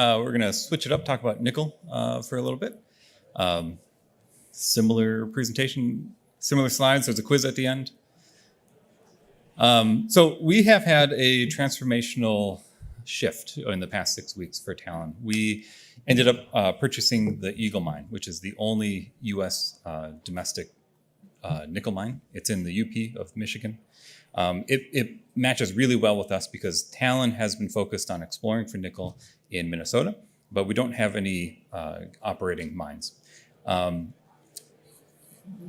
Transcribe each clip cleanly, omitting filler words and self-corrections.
We're going to switch it up, talk about nickel for a little bit. Similar presentation, similar slides. There's a quiz at the end. So we have had a transformational shift in the past 6 weeks for Talon. We ended up purchasing the Eagle mine, which is the only U.S. Domestic nickel mine. It's in the UP of Michigan. It matches really well with us because Talon has been focused on exploring for nickel in Minnesota, but we don't have any operating mines.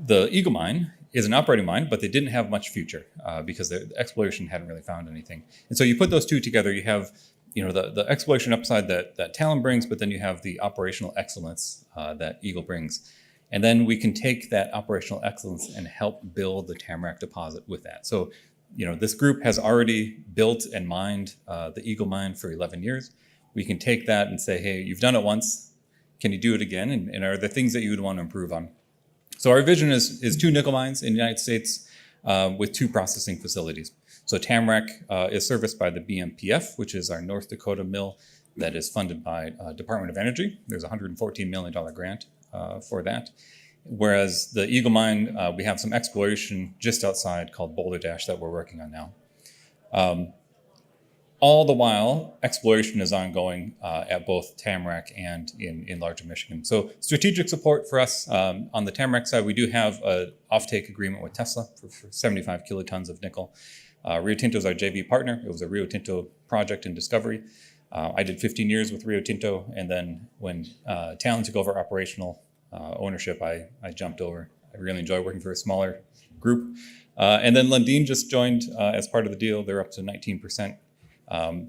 The Eagle mine is an operating mine, but they didn't have much future because the exploration hadn't really found anything. And so you put those two together, you have the exploration upside that Talon brings, but then you have the operational excellence that Eagle brings. And then we can take that operational excellence and help build the Tamarack deposit with that. So, this group has already built and mined the Eagle mine for 11 years. We can take that and say, hey, you've done it once. Can you do it again? And are there things that you would want to improve on? So our vision is 2 nickel mines in the United States with 2 processing facilities. So Tamarack is serviced by the BMPF, which is our North Dakota mill that is funded by Department of Energy. There's a $114 million grant for that. Whereas the Eagle mine, we have some exploration just outside called Boulder Dash that we're working on now. All the while, exploration is ongoing at both Tamarack and in larger Michigan. So strategic support for us on the Tamarack side, we do have an offtake agreement with Tesla for 75 kilotons of nickel. Rio Tinto is our JV partner. It was a Rio Tinto project in discovery. I did 15 years with Rio Tinto, and then when Talon took over operational ownership, I jumped over. I really enjoy working for a smaller group. And then Lundin just joined as part of the deal. They're up to 19%.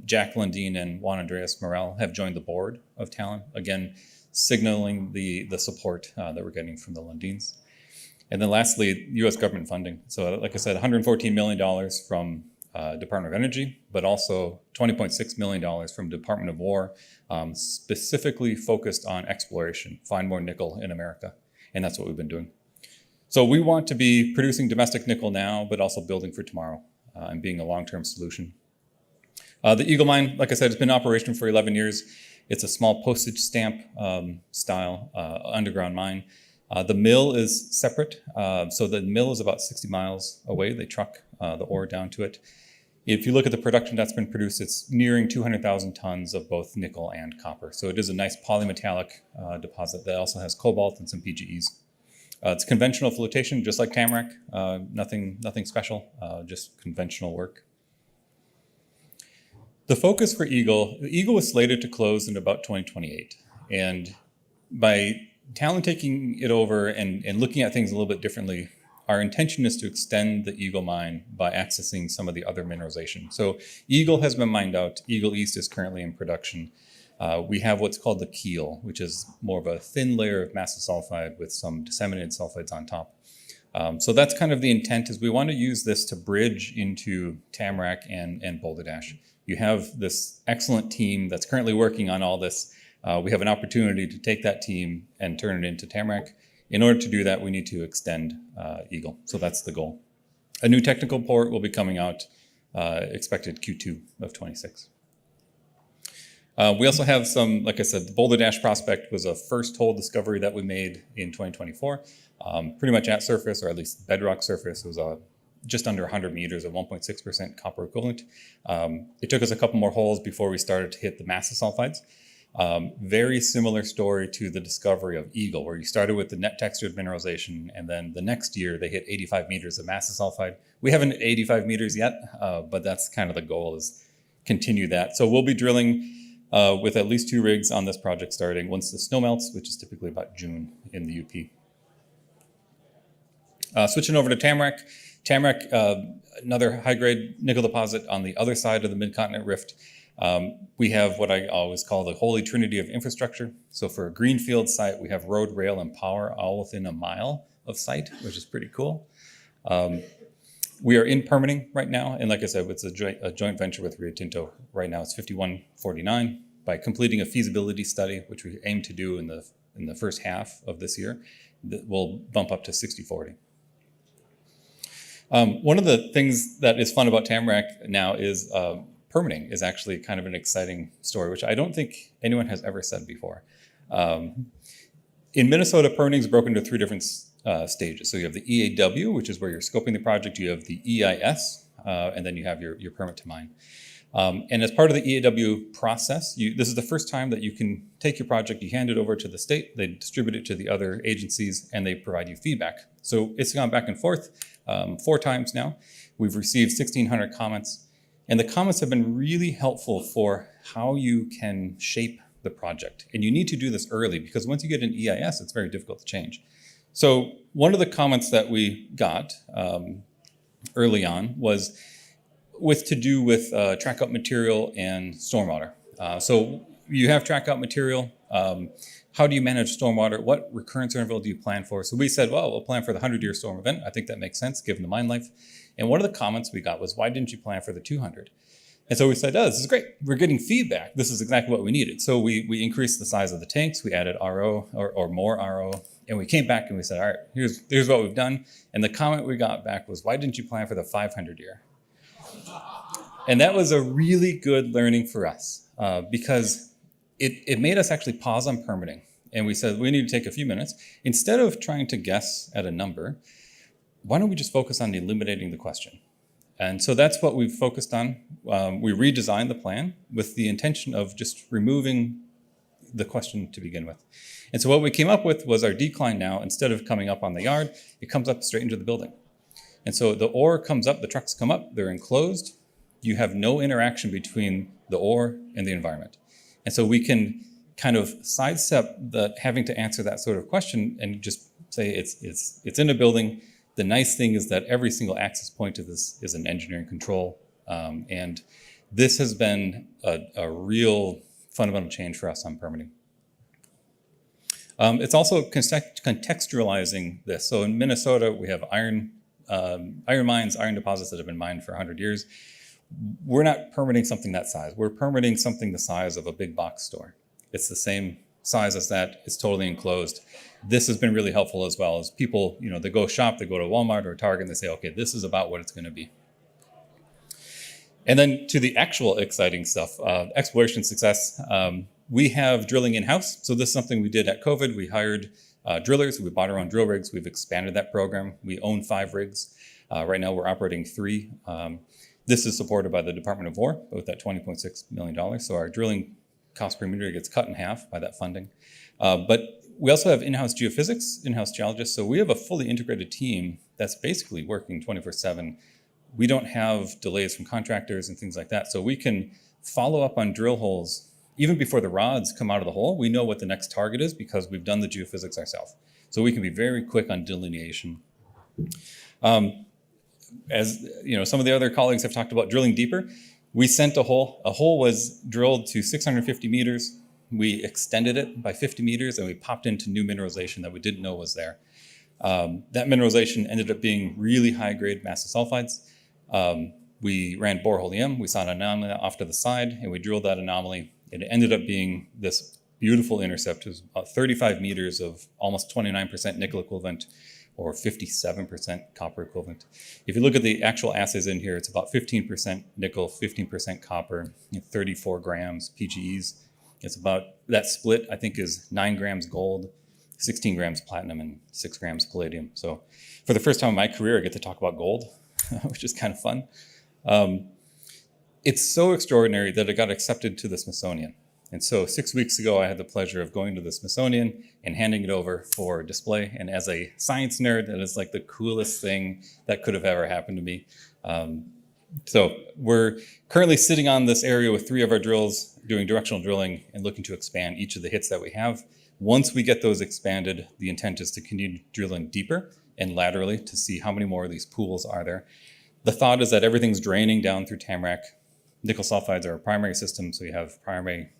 Jack Lundin and Juan Andreas Morel have joined the board of Talon, again, signaling the support that we're getting from the Lundins. And then lastly, U.S. government funding. So like I said, $114 million from Department of Energy, but also $20.6 million from Department of War, specifically focused on exploration, find more nickel in America. And that's what we've been doing. So we want to be producing domestic nickel now, but also building for tomorrow and being a long-term solution. The Eagle mine, like I said, has been in operation for 11 years. It's a small postage stamp style underground mine. The mill is separate. So the mill is about 60 miles away. They truck the ore down to it. If you look at the production that's been produced, it's nearing 200,000 tons of both nickel and copper. So it is a nice polymetallic deposit that also has cobalt and some PGEs. It's conventional flotation, just like Tamarack. Nothing special, just conventional work. The focus for Eagle was slated to close in about 2028. And by Talon taking it over and looking at things a little bit differently, our intention is to extend the Eagle mine by accessing some of the other mineralization. So Eagle has been mined out. Eagle East is currently in production. We have what's called the keel, which is more of a thin layer of massive sulfide with some disseminated sulfides on top. So that's kind of the intent, is we want to use this to bridge into Tamarack and Boulder Dash. You have this excellent team that's currently working on all this. We have an opportunity to take that team and turn it into Tamarack. In order to do that, we need to extend Eagle. So that's the goal. A new technical report will be coming out, expected Q2 of 26. We also have some, like I said, the Boulder Dash prospect was a first hole discovery that we made in 2024. Pretty much at surface, or at least bedrock surface. It was just under 100 meters of 1.6% copper equivalent. It took us a couple more holes before we started to hit the massive sulfides. Very similar story to the discovery of Eagle, where you started with the net textured mineralization, and then the next year they hit 85 meters of massive sulfide. We haven't hit 85 meters yet, but that's kind of the goal, is continue that. So we'll be drilling with at least 2 rigs on this project starting once the snow melts, which is typically about June in the UP. Switching over to Tamarack. Tamarack, another high-grade nickel deposit on the other side of the Mid-Continent Rift. We have what I always call the holy trinity of infrastructure. So for a greenfield site, we have road, rail, and power all within a mile of site, which is pretty cool. We are in permitting right now. And like I said, it's a joint venture with Rio Tinto. Right now it's 51-49. By completing a feasibility study, which we aim to do in the first half of this year, we'll bump up to 60-40. One of the things that is fun about Tamarack now is permitting is actually kind of an exciting story, which I don't think anyone has ever said before. In Minnesota, permitting is broken into three different stages. So you have the EAW, which is where you're scoping the project. You have the EIS, and then you have your permit to mine. And as part of the EAW process, this is the first time that you can take your project, you hand it over to the state, they distribute it to the other agencies, and they provide you feedback. So it's gone back and forth 4 times now. We've received 1,600 comments, and the comments have been really helpful for how you can shape the project. And you need to do this early, because once you get an EIS, it's very difficult to change. So one of the comments that we got early on was to do with track out material and stormwater. So you have track out material. How do you manage stormwater? What recurrence interval do you plan for? So we said, well, we'll plan for the 100-year storm event. I think that makes sense given the mine life. And one of the comments we got was, why didn't you plan for the 200? And so we said, oh, this is great. We're getting feedback. This is exactly what we needed. So we increased the size of the tanks. We added RO or more RO. And we came back and we said, all right, here's what we've done. And the comment we got back was, why didn't you plan for the 500-year? And that was a really good learning for us because it made us actually pause on permitting. And we said, we need to take a few minutes. Instead of trying to guess at a number, why don't we just focus on eliminating the question? And so that's what we've focused on. We redesigned the plan with the intention of just removing the question to begin with. And so what we came up with was our decline now, instead of coming up on the yard, it comes up straight into the building. And so the ore comes up, the trucks come up, they're enclosed. You have no interaction between the ore and the environment. And so we can kind of sidestep having to answer that sort of question and just say it's in a building. The nice thing is that every single access point to this is an engineering control. And this has been a real fundamental change for us on permitting. It's also contextualizing this. So in Minnesota, we have iron mines, iron deposits that have been mined for 100 years. We're not permitting something that size. We're permitting something the size of a big box store. It's the same size as that. It's totally enclosed. This has been really helpful as well as people, they go shop, they go to Walmart or Target and they say, okay, this is about what it's going to be. And then to the actual exciting stuff, exploration success. We have drilling in-house. So this is something we did at COVID. We hired drillers. We bought our own drill rigs. We've expanded that program. We own 5 rigs. Right now we're operating 3. This is supported by the Department of War with that $20.6 million. So our drilling cost per meter gets cut in half by that funding. But we also have in-house geophysics, in-house geologists. So we have a fully integrated team that's basically working 24/7. We don't have delays from contractors and things like that. So we can follow up on drill holes. Even before the rods come out of the hole, we know what the next target is because we've done the geophysics ourselves. So we can be very quick on delineation. As some of the other colleagues have talked about drilling deeper. We sent a hole. A hole was drilled to 650 meters. We extended it by 50 meters and we popped into new mineralization that we didn't know was there. That mineralization ended up being really high-grade massive sulfides. We ran borehole EM. We saw an anomaly off to the side and we drilled that anomaly. It ended up being this beautiful intercept. It was about 35 meters of almost 29% nickel equivalent or 57% copper equivalent. If you look at the actual assays in here, it's about 15% nickel, 15% copper, 34 grams PGEs. It's about, that split I think is 9 grams gold, 16 grams platinum, and 6 grams palladium. So for the first time in my career, I get to talk about gold, which is kind of fun. It's so extraordinary that it got accepted to the Smithsonian. And so 6 weeks ago, I had the pleasure of going to the Smithsonian and handing it over for display. And as a science nerd, that is like the coolest thing that could have ever happened to me. So we're currently sitting on this area with 3 of our drills, doing directional drilling and looking to expand each of the hits that we have. Once we get those expanded, the intent is to continue drilling deeper and laterally to see how many more of these pools are there. The thought is that everything's draining down through Tamarack. Nickel sulfides are a primary system, so you have primary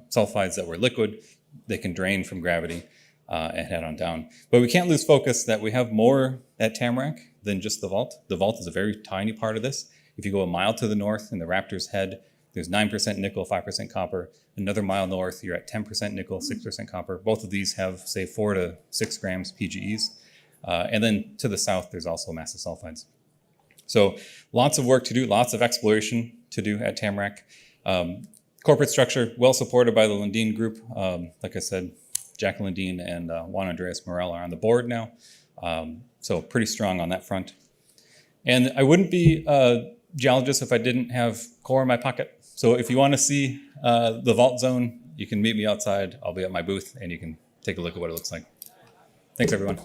sulfides that were liquid. They can drain from gravity and head on down. But we can't lose focus that we have more at Tamarack than just the vault. The vault is a very tiny part of this. If you go a mile to the north in the Raptor's Head, there's 9% nickel, 5% copper. Another mile north, you're at 10% nickel, 6% copper. Both of these have, say, 4 to 6 grams PGEs. And then to the south, there's also massive sulfides. So lots of work to do, lots of exploration to do at Tamarack. Corporate structure, well supported by the Lundin Group. Like I said, Jack Lundin and Juan Andreas Morel are on the board now. So pretty strong on that front. And I wouldn't be a geologist if I didn't have core in my pocket. So if you want to see the vault zone, you can meet me outside. I'll be at my booth and you can take a look at what it looks like. Thanks, everyone.